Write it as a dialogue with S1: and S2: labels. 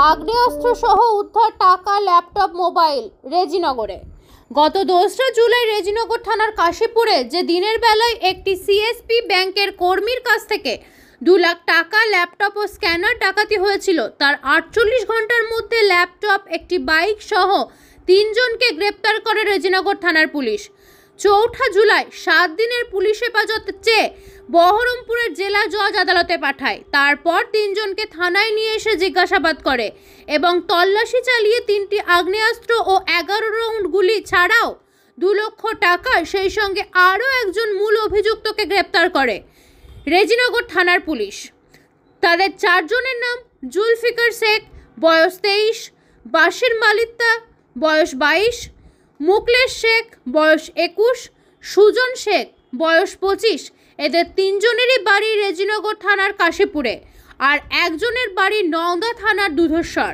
S1: আগ্নেয়াস্ত্র সহ উদ্ধার টাকা, ল্যাপটপ, মোবাইল রেজিনগরে। গত 2রা জুলাই রেজিনগর থানার কাশীপুরে যে দিনের বেলায় একটি সিএসপি ব্যাংকের কর্মীর কাছ থেকে 2 লাখ টাকা, ল্যাপটপ ও স্ক্যানার ডাকাতি হয়েছিল, তার 48 ঘন্টার মধ্যে ল্যাপটপ, একটি বাইক সহ 3 জনকে গ্রেপ্তার করে রেজিনগর থানার পুলিশ। 4 জুলাই 7 দিনের পুলিশ হেফাজত চেয়ে বহরমপুরের জেলা জজ আদালতে পাঠায়। তারপর 3 জনকে থানায় নিয়ে এসে জিজ্ঞাসাবাদ করে এবং তল্লাশি চালিয়ে 3টি আগ্নেয়াস্ত্র ও 11 রাউন্ড গুলি ছাড়াও 2 লক্ষ টাকা, সেই সঙ্গে আরও একজন মূল অভিযুক্তকে গ্রেপ্তার করে রেজিনগর থানার পুলিশ। তাদের 4 জনের নাম জুলফিকার শেখ, বয়স 23, বাশির মালিত্তা, বয়স 22, মুকলেশ শেখ, বয়স 21, সুজন শেখ, বয়স 25। এদের 3 জনেরই বাড়ি রেজিনগর থানার কাশীপুরে আর একজনের বাড়ি নওদা থানার দুধেশ্বর।